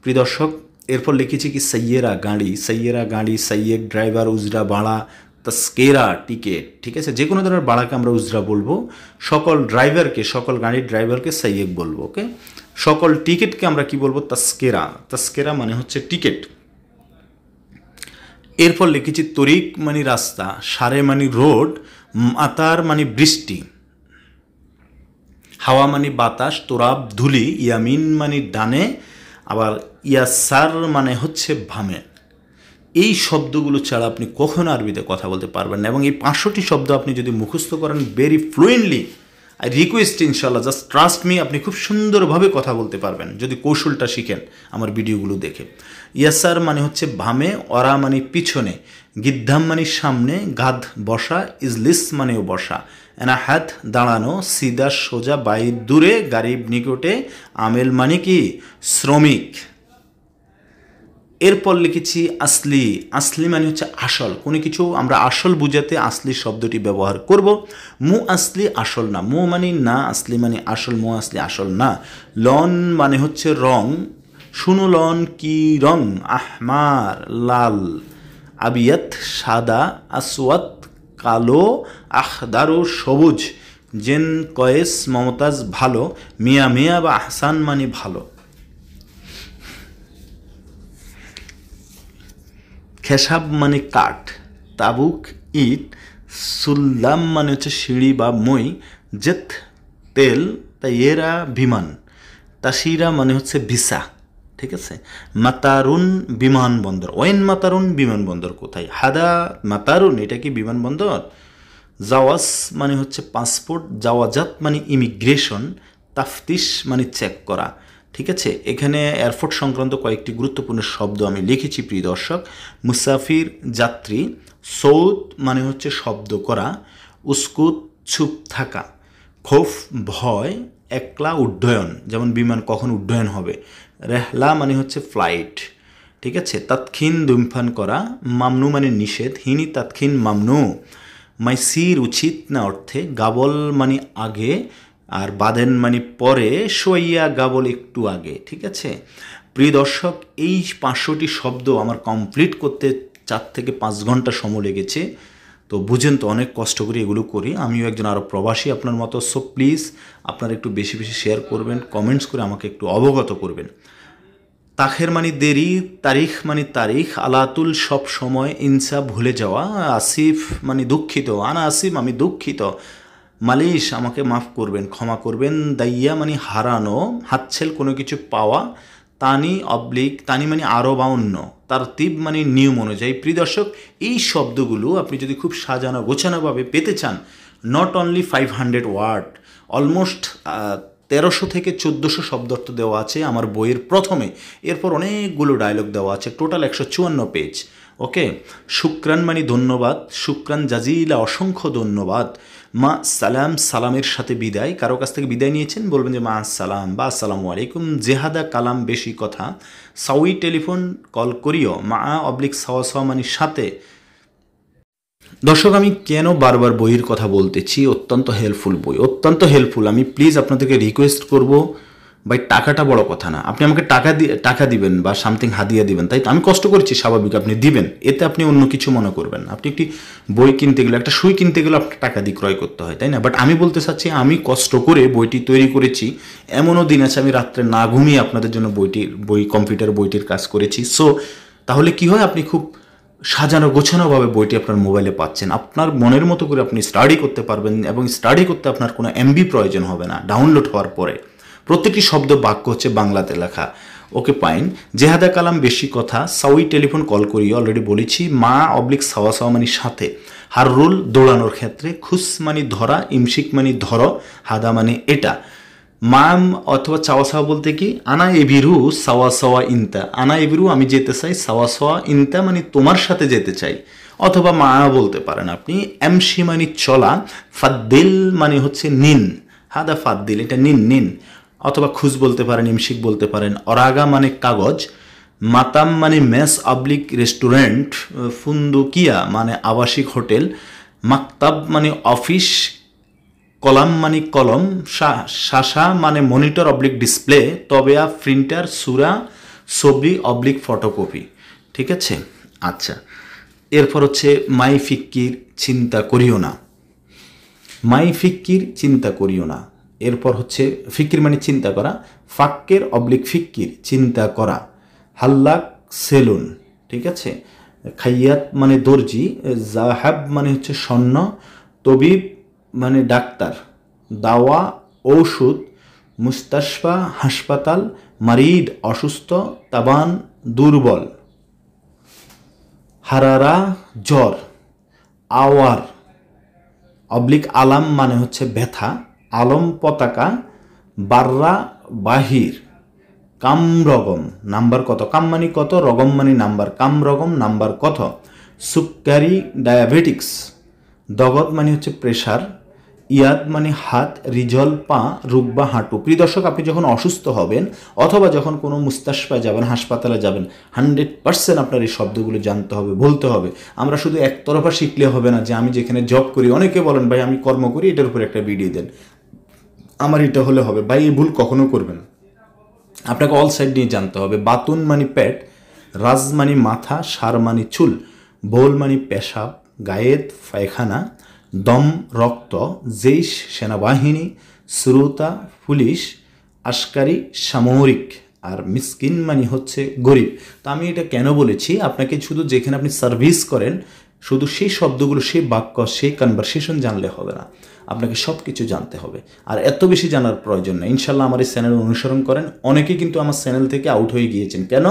প্রিয় দর্শক, এরপর লিখেছি কি সাইয়েরা গাড়ি, সাইয়েরা গাড়ি, সাইয়েক ড্রাইভার, উজরা ভাড়া, তাস্কেরা টিকিট। ঠিক আছে, যে কোনো ধরনের ভাড়াকে আমরা উজরা বলবো, সকল ড্রাইভারকে, সকল গাড়ির ড্রাইভারকে সাইয়েক বলবো। ওকে, সকল টিকিটকে আমরা কি বলবো, তাস্কেরা, তাস্কেরা মানে হচ্ছে টিকিট। এরপর লিখেছি তরিক মানে রাস্তা, সারে মানে রোড, মাতার মানে বৃষ্টি, হাওয়া মানে বাতাস, তোরাব ধুলি, ইয়ামিন মানে ডানে, আবার ইয়াসার মানে হচ্ছে বামে। এই শব্দগুলো ছাড়া আপনি কখনো আরবিতে কথা বলতে পারবেন না, এবং এই 500টি শব্দ আপনি যদি মুখস্থ করেন ভেরি ফ্লুয়েন্টলি, আই রিকোয়েস্ট ইনশাল্লাহ, জাস্ট ট্রাস্ট মি, আপনি খুব সুন্দরভাবে কথা বলতে পারবেন যদি কৌশলটা শিখেন আমার ভিডিওগুলো দেখে। ইয়াসার মানে হচ্ছে বামে, অরা মানে পিছনে, গিদ্ধাম মানে সামনে, গাধ বসা, ইজলিস মানেও বসা, এনাহাত দাঁড়ানো, সিদা সোজা, বাইর দূরে, গারিব নিকটে, আমেল মানে কি শ্রমিক। এরপর লিখেছি আসলি, আসলি মানে হচ্ছে আসল, কোনো কিছু আমরা আসল বুঝাতে আসলি শব্দটি ব্যবহার করব। মু আসলি আসল না, মু মানে না, আসলি মানে আসল, মু আসলি আসল না। লন মানে হচ্ছে রং, শুনো লন কি রং, আহমার লাল, আবিয়াত সাদা, আসওয়াত কালো, আখদারু সবুজ, জেন কয়েস মমতাজ ভালো, মিয়া মিয়া বা আহসান মানে ভালো। খেসাব মানে কাঠ, তাবুক ইট, সুল্লাম মানে হচ্ছে সিঁড়ি বা মই, জেত তেল, তাইয়েরা বিমান, তাসিরা মানে হচ্ছে ভিসা। ঠিক আছে, মাতারুন বিমানবন্দর, ওয়েন মাতারুন বিমানবন্দর কোথায়, হাদা মাতারুন এটা কি বিমানবন্দর। জাওয়াজ মানে হচ্ছে পাসপোর্ট, জাওয়াজাত মানে ইমিগ্রেশন, তাফতিশ মানে চেক করা। ঠিক আছে, এখানে এয়ারপোর্ট সংক্রান্ত কয়েকটি গুরুত্বপূর্ণ শব্দ আমি লিখেছি প্রিয় দর্শক। মুসাফির যাত্রী, সৌত মানে হচ্ছে শব্দ করা, উস্কুত চুপ থাকা, খৌফ ভয়, একলা উড্ডয়ন যেমন বিমান কখন উড্ডয়ন হবে, রেহলা মানে হচ্ছে ফ্লাইট, ঠিক আছে, তাৎক্ষীন ধূমপান করা, মামনু মানে নিষেধ, হিনি তাৎক্ষীন মামনু, মাইসির উচিত না অর্থে, গাবল মানে আগে আর বাদেন মানে পরে, সইয়া গাবল একটু আগে, ঠিক আছে। প্রিয় দর্শক, এই 500টি শব্দ আমার কমপ্লিট করতে 4 থেকে 5 ঘন্টা সময় লেগেছে। তো বুঝেন তো অনেক কষ্ট করে এগুলো করি, আমিও একজন আরও প্রবাসী আপনার মতো। সো প্লিজ আপনারা একটু বেশি বেশি শেয়ার করবেন, কমেন্টস করে আমাকে একটু অবগত করবেন। তাখের মানে দেরি, তারিখ মানে তারিখ, আলাতুল সব সময়, ইনসা ভুলে যাওয়া, আসিফ মানে দুঃখিত, আনা আসিফ আমি দুঃখিত, মালিশ আমাকে মাফ করবেন, ক্ষমা করবেন, দাইয়া মানে হারানো, হাতছেল কোনো কিছু পাওয়া, তানি অবলিক, তানি মানে আরও বা অন্য, তারতিব মানে নিয়ম অনুযায়ী। প্রিয় দর্শক, এই শব্দগুলো আপনি যদি খুব সাজানো গোছানোভাবে পেতে চান, নট অনলি 500 ওয়ার্ড, অলমোস্ট 1300 থেকে 1400 শব্দার্থ দেওয়া আছে আমার বইয়ের প্রথমে, এরপর অনেকগুলো ডায়লগ দেওয়া আছে, টোটাল 154 পেজ। ওকে, শুক্রান মানে ধন্যবাদ, শুক্রান জাজিলা অসংখ্য ধন্যবাদ, মা সালাম সালামের সাথে বিদায়, কারো কাছ থেকে বিদায় নিয়েছেন বলবেন যে মা সালাম বা আসসালামু আলাইকুম, জেহাদা কালাম বেশি কথা, সাউই টেলিফোন কল করিও, মা অবলিক সাওয়া সাওয়া মানে সাথে। দর্শক, আমি কেন বারবার বইয়ের কথা বলতেছি, অত্যন্ত হেল্পফুল বই, অত্যন্ত হেল্পফুল। আমি প্লিজ আপনাদেরকে রিকোয়েস্ট করব, ভাই টাকাটা বড় কথা না, আপনি আমাকে টাকা দিবেন বা সামথিং হাদিয়া দিবেন, তাই তো আমি কষ্ট করেছি স্বাভাবিক, আপনি দিবেন, এতে আপনি অন্য কিছু মনে করবেন না। আপনি একটি বই কিনতে গেলে, একটা সুই কিনতে গেলে আপনার টাকা দিয়ে ক্রয় করতে হয়, তাই না? বাট আমি বলতে চাচ্ছি, আমি কষ্ট করে বইটি তৈরি করেছি, এমনও দিন আছে আমি রাত্রে না ঘুমিয়ে আপনাদের জন্য কম্পিউটার বইটির কাজ করেছি। সো তাহলে কি হয়, আপনি খুব সাজানো গোছানোভাবে বইটি আপনার মোবাইলে পাচ্ছেন, আপনার মনের মতো করে আপনি স্টাডি করতে পারবেন, এবং স্টাডি করতে আপনার কোনো এমবি প্রয়োজন হবে না ডাউনলোড হওয়ার পরে। প্রত্যেকটি শব্দ বাক্য হচ্ছে বাংলাতে লেখা। ওকে পাইন, জেহাদা কালাম বেশি কথা, সাউই টেলিফোন কল করি অলরেডি বলেছি, মা অবলিক সাওয়া সাওয়া মানে সাথে, হার রুল দৌড়ানোর ক্ষেত্রে, খুস মানে ধরা, ইমশিক মানে ধরো, হাদা মানে এটা, মাম অথবা চাওয়া সাওয়া বলতে কি, আনা এবিরু সাওয়া সাওয়া ইনতা, আনা এবিরু আমি যেতে চাই, সাওয়া সাওয়া ইনতা মানে তোমার সাথে যেতে চাই, অথবা মা বলতে পারেন আপনি, এমসি মানে চলা, ফাদ্দিল মানে হচ্ছে নিন, হাদা ফাদ্দিল এটা নিন নিন, অথবা খুঁজ বলতে পারেন, ইমশিক বলতে পারেন, অরাগা মানে কাগজ, মাতাম মানে মেস অবলিক রেস্টুরেন্ট, ফুন্দুকিয়া মানে আবাসিক হোটেল, মাকতাব মানে অফিস, কলাম মানে কলম, শাসা মানে মনিটর অবলিক ডিসপ্লে, তবেয়া প্রিন্টার, সুরা ছবি অবলিক ফটোকপি, ঠিক আছে। আচ্ছা, এরপর হচ্ছে মাই ফিক্কির চিন্তা করিও না, মাই ফিক্কির চিন্তা করিও না, এরপর হচ্ছে ফিক্কির মানে চিন্তা করা, ফাক্কের অবলিক ফিক্কির চিন্তা করা, হাল্লাক সেলুন, ঠিক আছে, খাইয়াত মানে দর্জি, জাহাব মানে হচ্ছে স্বর্ণ, তবিব মানে ডাক্তার, দাওয়া ঔষধ, মুস্তাশফা হাসপাতাল, মারিদ অসুস্থ, তাবান দুর্বল, হারারা জ্বর, আওয়ার অবলিক আলাম মানে হচ্ছে ব্যথা, আলম পতাকা, বাররা বাহির, কাম রগম নাম্বার কত, কাম মানে কত, রগম মানে নাম্বার, কাম রগম নাম্বার কত, সুক্কারি ডায়াবেটিক্স, দগত মানে হচ্ছে প্রেশার, ইয়াদ মানে হাত, রিজল পা, রুকবা হাঁটু। প্রিয় দর্শক, আপনি যখন অসুস্থ হবেন অথবা যখন কোনো মুস্তাশফায় যাবেন, হাসপাতালে যাবেন, 100% আপনার এই শব্দগুলো জানতে হবে, বলতে হবে। আমরা শুধু একতরফা শিখলে হবে না, যে আমি যেখানে জব করি, অনেকে বলেন ভাই আমি কর্ম করি, এটার উপরে একটা ভিডিও দেন, আমার এটা হলে হবে, ভাই এই ভুল কখনো করবেন না, আপনাকে অল সাইড নিয়ে জানতে হবে। বাতুন মানে পেট, রাজ মানে মাথা, সার মানে চুল, বোল মানে পেশাব, গায়েত পায়খানা, দম রক্ত, জেইশ সেনাবাহিনী, শ্রোতা পুলিশ, আশকারি সামরিক, আর মিসকিন মানে হচ্ছে গরিব। তো আমি এটা কেন বলেছি, আপনাকে শুধু যেখানে আপনি সার্ভিস করেন শুধু সেই শব্দগুলো, সেই বাক্য, সেই কনভারসেশন জানলে হবে না, আপনাকে সব কিছু জানতে হবে। আর এত বেশি জানার প্রয়োজন নেই, ইনশাল্লাহ আমার এই চ্যানেল অনুসরণ করেন। অনেকেই কিন্তু আমার চ্যানেল থেকে আউট হয়ে গিয়েছেন, কেন?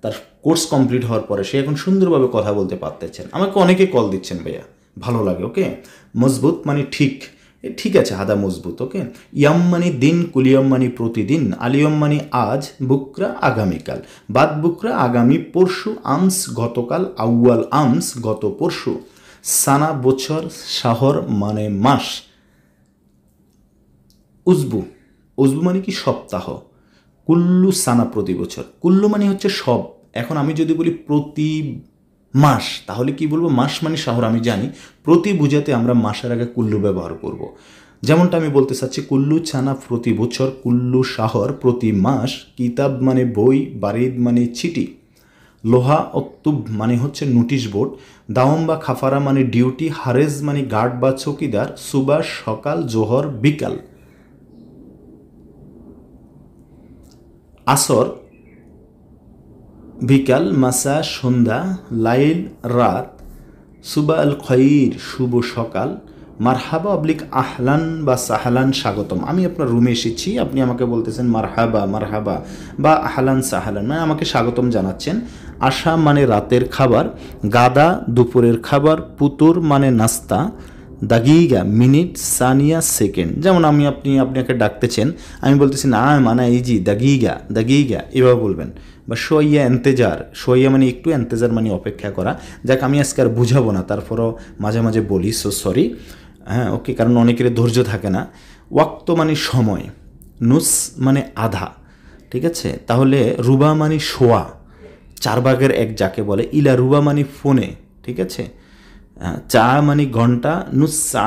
তার কোর্স কমপ্লিট হওয়ার পরে সে এখন সুন্দরভাবে কথা বলতে পারতেছেন। আমাকে অনেকে কল দিচ্ছেন, ভাইয়া ভালো লাগে। ওকে, মজবুত মানে ঠিক, ঠিক আছে, হাদা মজবুত। ওকে, ইয়াম মানে দিন, কুলিয়ম মানে প্রতিদিন, আলিয়ম মানে আজ, বুকরা আগামীকাল, বাদ বুকরা আগামী পরশু, আমস গতকাল, আউয়াল আমস গত পরশু, সানা বছর, শাহর মানে মাস, উজবু, উজবু মানে কি সপ্তাহ, কুল্লু সানা প্রতি বছর, কুল্লু মানে হচ্ছে সব। এখন আমি যদি বলি প্রতি মাস, তাহলে কি বলবো? মাস মানে শাহর আমি জানি, প্রতি বুঝাতে আমরা মাসের আগে কুল্লু ব্যবহার করব। যেমনটা আমি বলতে চাচ্ছি, কুল্লু ছানা প্রতি বছর, কুল্লু শাহর প্রতি মাস, কিতাব মানে বই, বারিদ মানে চিঠি, লোহা অক্তুব মানে হচ্ছে নোটিশ বোর্ড, দাওম বা খাফারা মানে ডিউটি, হারেজ মানে গার্ড বা চৌকিদার, সুবা সকাল, জোহর বিকাল, আসর বিকাল, মাসা সন্ধ্যা, লাইল রাত, সুবা আল খয়ির শুভ সকাল, মারহাবা অবলিক আহলান বা সাহালান স্বাগতম। আমি আপনার রুমে এসেছি, আপনি আমাকে বলতেছেন মারহাবা মারহাবা বা আহলান সাহালান, মানে আমাকে স্বাগতম জানাচ্ছেন। আশা মানে রাতের খাবার, গাদা দুপুরের খাবার, পুতুর মানে নাস্তা, দাগিগা মিনিট, সানিয়া সেকেন্ড। যেমন আপনাকে ডাকতেছেন, আমি বলতেছি না মানে এই জি দাগিগা দাগিগা, এভাবে বলবেন। বা সোয়া এন্তেজার, সোয়া মানে একটু, এন্তেজার মানে অপেক্ষা করা। যাক, আমি আজকে আর বুঝাবো না, তারপরও মাঝে মাঝে বলি, সো সরি। হ্যাঁ, ওকে, কারণ অনেকের ধৈর্য থাকে না। ওয়াক্ত মানে সময়, নুস মানে আধা, ঠিক আছে? তাহলে রুবা মানে শোয়া, 4/1 যাকে বলে, ইলা রুবা মানে ফোনে, ঠিক আছে? চা মানে ঘন্টা, নুস চা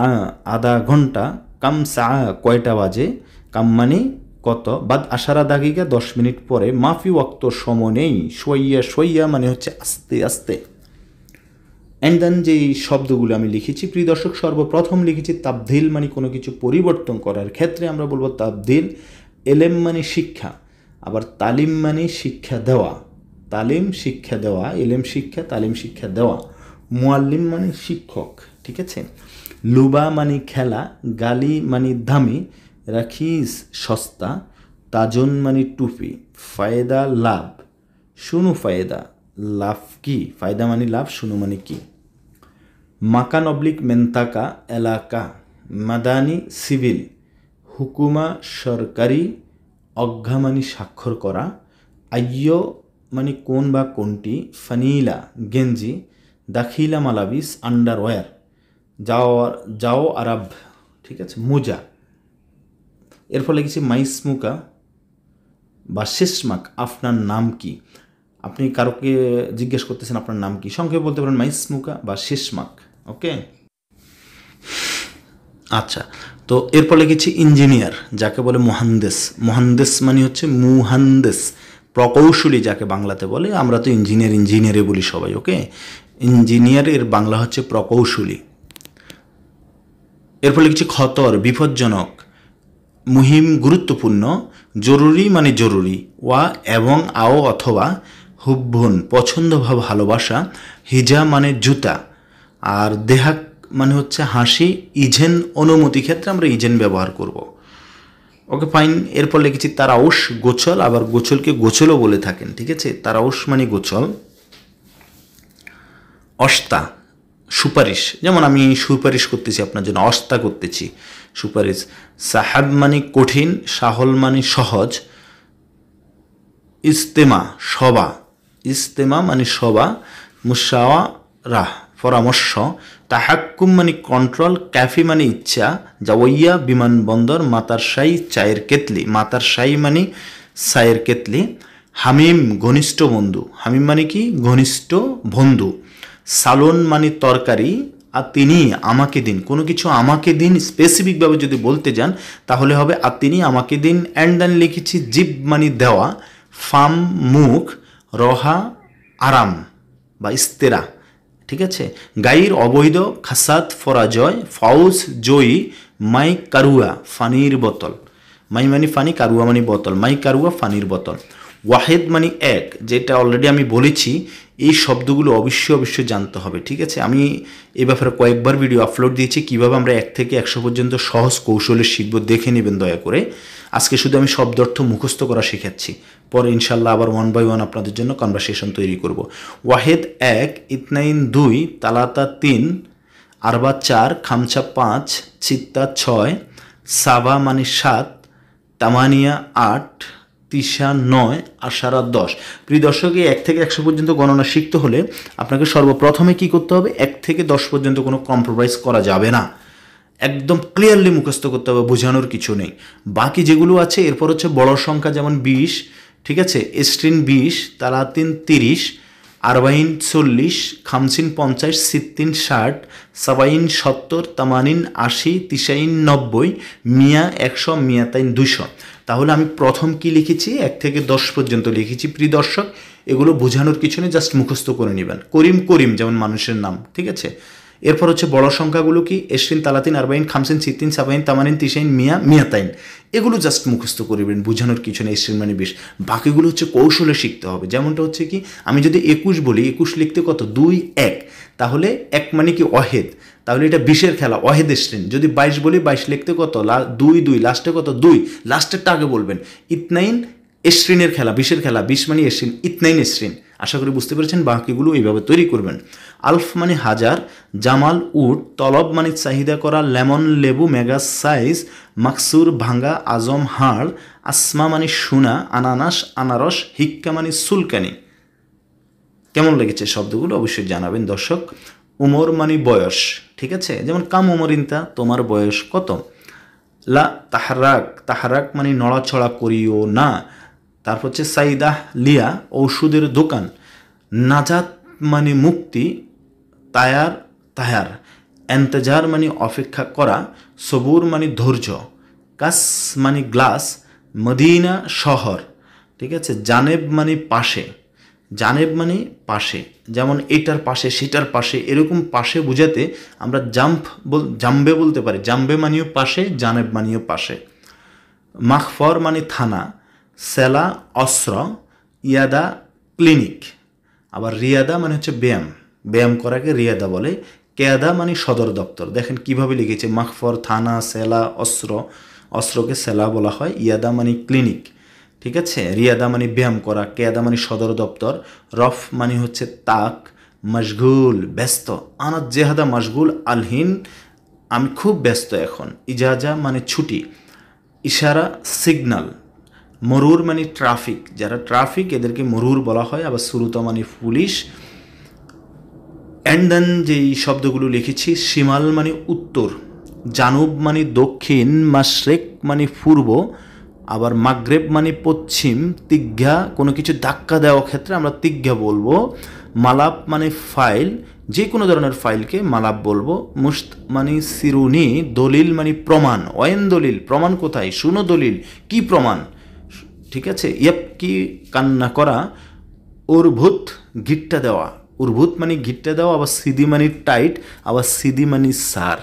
আধা ঘন্টা, কাম চা কয়টা বাজে, কাম মানে কত, বাদ আশারা দাগিগা 10 মিনিট পরে, মাফি ওয়াক্ত সময় নেই, সইয়া সইয়া মানে হচ্ছে আস্তে আস্তে। অ্যান্ড দেন যেই শব্দগুলো আমি লিখেছি প্রিয় দর্শক, সর্বপ্রথম লিখেছি তাবদিল মানে কোনো কিছু পরিবর্তন করার ক্ষেত্রে আমরা বলবো তাবদিল। এলেম মানে শিক্ষা, আবার তালিম মানে শিক্ষা দেওয়া, তালিম শিক্ষা দেওয়া, এলেম শিক্ষা, তালিম শিক্ষা দেওয়া। মুআল্লিম মানে শিক্ষক, ঠিক আছে? লুবা মানে খেলা, গালি মানে দামি, রাখিস সস্তা, তাজন মানে টুপি, ফায়দা লাভ, শুনু ফায়দা, লাভ কি, ফায়দা মানে লাভ, শুনু মানে কি। মাকান অবলিক মেন্তাকা এলাকা, মাদানি সিভিল, হুকুমা সরকারি, অজ্ঞা মানে স্বাক্ষর করা, আయ్য মানে কোন বা কোনটি, ফানিলা গেঞ্জি, দাখিলা মালাবিস আন্ডারওয়্যার, যাও আরব, ঠিক আছে, মোজা। এর ফলে কিছু মাইসমুকা বা শেষমাক, আপনার নাম কি। আপনি কারোকে জিজ্ঞেস করতেছেন আপনার নাম কি, সংক্ষেপে বলতে পারেন মাইসমুকা বা শেষমাক। ওকে, আচ্ছা। তো এরপর লিখেছি ইঞ্জিনিয়ার, যাকে বলে মহান্দেস। মহান্দেস মানে হচ্ছে মুহান্দেস, প্রকৌশলী যাকে বাংলাতে বলে। আমরা তো ইঞ্জিনিয়ারে বলি সবাই, ওকে? ইঞ্জিনিয়ার এর বাংলা হচ্ছে প্রকৌশলী। এরপর লিখেছি খতর, বিপজ্জনক, মুহিম গুরুত্বপূর্ণ, জরুরি মানে জরুরি, ওয়া এবং আও অথবা, হুব্বন পছন্দ বা ভালোবাসা, হিজা মানে জুতা, আর দেহাক মানে হচ্ছে হাসি, ইজেন অনুমতি ক্ষেত্রে আমরা ইজেন ব্যবহার করব। ওকে, ফাইন। এরপর লিখেছি তারাউশ, গোছল, আবার গোছলকে গোছলও বলে থাকেন, ঠিক আছে? তারাউশ মানে গোছল। অস্তা সুপারিশ, যেমন আমি সুপারিশ করতেছি আপনার জন্য, অস্তা করতেছি, সুপারিশ। সাহাব মানে কঠিন, সাহল মানে সহজ, ইস্তেমা সভা, ইস্তেমা মানে সভা, মুসাওয়া রাহ পরামর্শ, তাহাক্কুম মানে কন্ট্রোল, ক্যাফি মানে ইচ্ছা, জাওয়াইয়া বিমানবন্দর, মাতারশাই চায়ের কেতলি, মাতারশাই মানে চায়ের কেতলি, হামিম ঘনিষ্ঠ বন্ধু, হামিম মানে কি, ঘনিষ্ঠ বন্ধু, সালন মানে তরকারি, আর তিনি আমাকে দিন, কোনো কিছু আমাকে দিন স্পেসিফিকভাবে যদি বলতে যান তাহলে হবে আর তিনি আমাকে দিন। অ্যান্ড দেন লিখেছি জিব মানে দেওয়া, ফাম মুখ, রহা আরাম বা ইস্তেরা, ঠিক আছে? গাইর অবৈধ, খাসাত পরাজয়, ফাউজ জয়ী, মাই কারুয়া ফানির বোতল, মাই মানে ফানি, কারুয়া মানে বোতল, মাই কারুয়া ফানির বোতল। ওয়াহেদ মানে এক, যেটা অলরেডি আমি বলেছি। এই শব্দগুলো অবশ্যই জানতে হবে, ঠিক আছে? আমি এ ব্যাপারে কয়েকবার ভিডিও আপলোড দিয়েছি, কীভাবে আমরা 1 থেকে 100 পর্যন্ত সহজ কৌশলে শিখব, দেখে নেবেন দয়া করে। আজকে শুধু আমি শব্দার্থ মুখস্থ করা শেখাচ্ছি, পরে ইনশাল্লাহ আবার 1 by 1 আপনাদের জন্য কনভারসেশন তৈরি করব। ওয়াহেদ 1, ইতনাইন 2, তালাতা 3, আরবা 4, খামছা 5, চিত্তা 6, সাবা মানে 7, তামানিয়া 8, তিসা 9, আশারা 10। প্রিয় দর্শক, এই 1 থেকে 100 পর্যন্ত গণনা শিখতে হলে আপনাকে সর্বপ্রথমে কি করতে হবে, 1 থেকে 10 পর্যন্ত কোনো কম্প্রোমাইজ করা যাবে না, একদম ক্লিয়ারলি মুখস্থ করতে হবে, বোঝানোর কিছু নেই। বাকি যেগুলো আছে এরপর হচ্ছে বড় সংখ্যা, যেমন 20, ঠিক আছে, এস্ট্রিন 20, তালাতিন 30, আরবাইন 40, খামসিন 50, সিত্তিন 60, সাবাইন 70, তামানিন 80, তিসাইন 90, মিয়া 100, মিয়াতাইন 200। তাহলে আমি প্রথম কি লিখেছি, 1 থেকে 10 পর্যন্ত লিখেছি। প্রিয় দর্শক, এগুলো বোঝানোর কিছু নেই, জাস্ট মুখস্থ করে নেবেন। করিম করিম যেমন মানুষের নাম, ঠিক আছে। এরপর হচ্ছে বড় সংখ্যাগুলো কি, এশরিন, তালাতিন, আরবাইন, খামসিন, সিত্তিন, সাবাইন, তামানিন, তিসাইন, মিয়া, মিয়াতাইন, এগুলো জাস্ট মুখস্থ করবেন, বোঝানোর কিছু নেই। এশরিন মানে 20, বাকিগুলো হচ্ছে কৌশলে শিখতে হবে। যেমনটা হচ্ছে কি, আমি যদি 21 বলি, 21 লিখতে কত, 2 1, তাহলে 1 মানে কি ওয়াহেদ, তাহলে এটা 20-এর খেলা, ওয়াহেদ এশরিন। যদি 22 বলি, 22 লিখতে কত, 2 2, লাস্টে কত, 2, লাস্টেরটা আগে বলবেন। ইতনাইন এশরিনের খেলা, 20-এর খেলা, 20 মানে এশরিন, ইতনাইন এশরিন। আশা করি বুঝতে পেরেছেন। বাকিগুলো এইভাবে তৈরি করবেন। আলফ মানে হাজার, জামাল উট, তলব মানে চাহিদা করা, লেমন লেবু মেগা সাইজ, মাকসুর ভাঙ্গা, আজম হাড়, আসমা মানে সোনা, আনানাস আনারস, হিক্কা মানে সুলকানি। কেমন লেগেছে শব্দগুলো অবশ্যই জানাবেন দর্শক। উমর মানে বয়স, ঠিক আছে, যেমন কাম উমরিনতা, তোমার বয়স কত। লা তাহারাক, তাহারাক মানে নড়াচড়া করিও না। তারপর হচ্ছে সাইদাহ লিয়া, ঔষধের দোকান। নাজাত মানে মুক্তি, তায়ার তায়ার। এন্তেজার মানে অপেক্ষা করা, সবুর মানে ধৈর্য। কাস মানে গ্লাস, মদিনা শহর, ঠিক আছে। জানেব মানে পাশে, জানেব মানে পাশে, যেমন এটার পাশে সেটার পাশে, এরকম পাশে বোঝাতে আমরা জাম্বে বলতে পারি। জাম্বে মানেও পাশে, জানেব মানেও পাশে। মাখফর মানে থানা, সেলা অস্ত্র, ইয়াদা ক্লিনিক। আবার রিয়াদা মানে হচ্ছে ব্যায়াম, ব্যায়াম করাকে রিয়াদা বলে। কেয়াদা মানে সদর দপ্তর। দেখেন কিভাবে লিখেছে, মাখফর থানা, সেলা অস্ত্র, অস্ত্রকে সেলা বলা হয়। ইয়াদা মানে ক্লিনিক, ঠিক আছে। রিয়াদা মানে ব্যায়াম করা, কেয়াদা মানে সদর দপ্তর। রফ মানে হচ্ছে তাক, মশগুল ব্যস্ত। আনাত জেহাদা মশগুল আলহিন, আমি খুব ব্যস্ত এখন। ইজাজা মানে ছুটি। ইশারা সিগনাল। মরুর মানে ট্রাফিক, যারা ট্রাফিক এদেরকে মরুর বলা হয়। আবার সুরুতা মানে পুলিশ। অ্যান্ড দেন যেই শব্দগুলো লিখেছি, শিমাল মানে উত্তর, জানুব মানে দক্ষিণ, মাশরেক মানে পূর্ব, আবার মাগরেব মানে পশ্চিম। তিগ্ঘা কোনো কিছু ধাক্কা দেওয়ার ক্ষেত্রে আমরা তিগ্ঘা বলবো। মালাপ মানে ফাইল, যে কোনো ধরনের ফাইলকে মালাপ বলবো। মুস্ত মানে সিরুনি, দলিল মানে প্রমাণ। ওয়েন দলিল, প্রমাণ কোথায়, শুনো দলিল, কি প্রমাণ, ঠিক আছে। ইয়াপ কি কান্না করা। উর্ভূত গিট্টা দেওয়া, উর্ভূত মানে গিট্টা দেওয়া। আবার সিদি মানে টাইট, আবার সিদি মানে সার,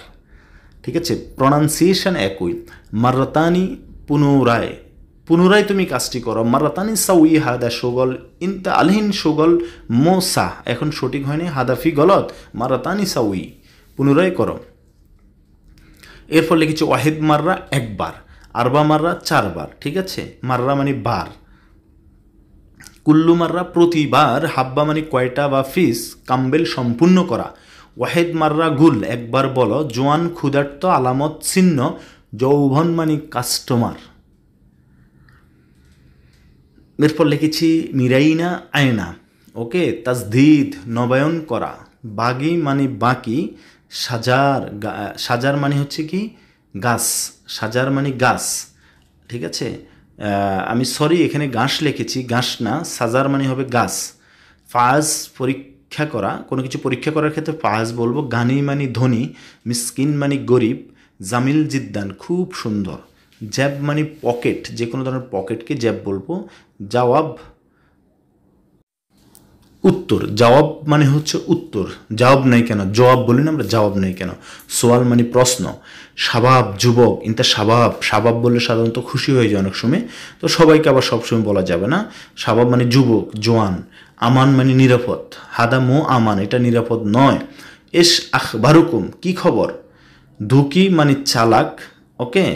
ঠিক আছে। প্রনাউন্সিয়েশন একই। মারতানি পুনরায়, পুনরায় তুমি কাজটি করো। মারতানি সাউই হাদা শোগল, ইনতা আলহিন শোগল মোসা, এখন সঠিক হয়নি, হাদাফি গলত, মারতানি সাউই, পুনরায় করো। এরপর লিখেছি ওয়াহিদ মাররা, একবার। আরবা মাররা, 4 বার, ঠিক আছে। মাররা মানে বার। কুল্লু মাররা, প্রতিবার। হাব্বা মানে কয়টা বা ফিস, কাম্বেল সম্পূর্ণ করা। ওয়াহিদ মাররা গুল, একবার বলো। জোয়ান ক্ষুধার্ত, আলামত চিহ্ন। যৌবন মানে কাস্টমার। এরপর লিখেছি মিরাইনা আয়না, ওকে। তাজদিদ নবায়ন করা। বাগি মানে বাকি। সাজার, সাজার মানে হচ্ছে কি গাছ, সাজার মানে গাছ, ঠিক আছে। আমি সরি এখানে গাছ লিখেছি, গাছ না, সাজার মানে হবে গাছ। ফাজ পরীক্ষা করা, কোনো কিছু পরীক্ষা করার ক্ষেত্রে ফাজ বলবো। গানি মানে ধনী, মিসকিন মানে গরিব। জামিল জিদ্দান, খুব সুন্দর। জ্যাব মানে পকেট, যে কোনো ধরনের পকেটকে জ্যাব বলবো। জবাব উত্তর, জবাব মানে হচ্ছে উত্তর। জবাব নাই কেন, জবাব বলি না আমরা, জবাব নাই কেন। সোয়াল মানে প্রশ্ন। স্বভাব যুবক, ইনতা স্বভাব, স্বভাব বললে সাধারণত খুশি হয়ে যায় অনেক সময়, তো সবাইকে আবার সবসময় বলা যাবে না। স্বভাব মানে যুবক, জোয়ান। আমান মানে নিরাপদ। হাদা মো আমান, এটা নিরাপদ নয়। এস আখবারুকুম, কি খবর। ধুকি মানে চালাক, ওকে।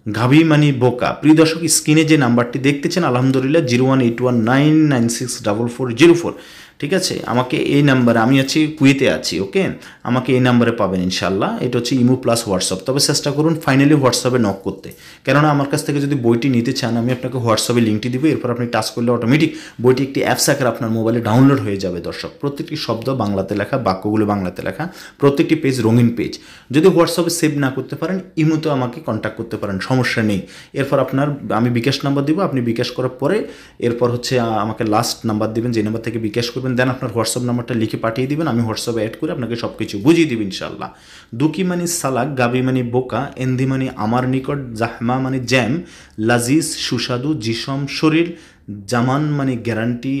গাভি মানে বোকা। প্রিয় দর্শক, স্ক্রিনে যে নাম্বারটি দেখতেছেন আলহামদুলিল্লাহ 018199644404, ঠিক আছে, আমাকে এই নাম্বারে, আমি আছি কুয়েতে আছি, ওকে, আমাকে এই নাম্বারে পাবেন ইনশাল্লাহ। এটা হচ্ছে ইমো প্লাস হোয়াটসঅ্যাপ। তবে চেষ্টা করুন ফাইনালি হোয়াটসঅ্যাপে নক করতে, কেননা আমার কাছ থেকে যদি বইটি নিতে চান আমি আপনাকে হোয়াটসঅ্যাপে লিঙ্কটি দিব, এরপর আপনি টাচ করলে অটোমেটিক বইটি একটি অ্যাপস আকারে আপনার মোবাইলে ডাউনলোড হয়ে যাবে। দর্শক, প্রত্যেকটি শব্দ বাংলাতে লেখা, বাক্যগুলো বাংলাতে লেখা, প্রত্যেকটি পেজ রঙিন পেজ। যদি হোয়াটসঅ্যাপে সেভ না করতে পারেন ইমোতে আমাকে কন্ট্যাক্ট করতে পারেন, সমস্যা নেই। এরপর আপনার আমি বিকাশ নাম্বার দিব, আপনি বিকাশ করার পরে এরপর হচ্ছে আমাকে লাস্ট নাম্বার দিবেন, যে নাম্বার থেকে বিকাশ করবেন, দেন আপনার হোয়াটসঅ্যাপ নাম্বারটা লিখে পাঠিয়ে দিবেন, আমি হোয়াটসঅ্যাপে অ্যাড করে আপনাকে সব কিছু বুঝিয়ে দিব ইনশাল্লাহ। দুকি মানে সালাক, গাবি মানে বোকা, এন্দি মানে আমার নিকট, জাহমা মানে জ্যাম, লাজিজ সুস্বাদু, জিসম শরীর, জামান মানে গ্যারান্টি।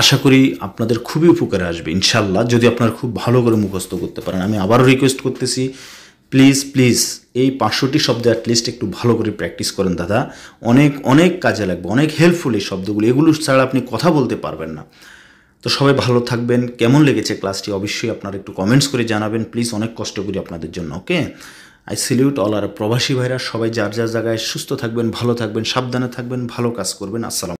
আশা করি আপনাদের খুবই উপকারে আসবে ইনশাল্লাহ, যদি আপনারা খুব ভালো করে মুখস্থ করতে পারেন। আমি আবারও রিকোয়েস্ট করতেছি, প্লিজ প্লিজ এই 500টি শব্দ অ্যাটলিস্ট একটু ভালো করে প্র্যাকটিস করেন দাদা, অনেক অনেক কাজে লাগবে, অনেক হেল্পফুল এই শব্দগুলো, এগুলো ছাড়া আপনি কথা বলতে পারবেন না। তো সবাই ভালো থাকবেন। কেমন লেগেছে ক্লাসটি অবশ্যই আপনারা একটু কমেন্টস করে জানাবেন প্লিজ, অনেক কষ্ট করি আপনাদের জন্য, ওকে। আই সেলিউট অল আর প্রবাসী ভাইরা, সবাই যার যার জায়গায় সুস্থ থাকবেন, ভালো থাকবেন, সাবধানে থাকবেন, ভালো কাজ করবেন। আসসালাম।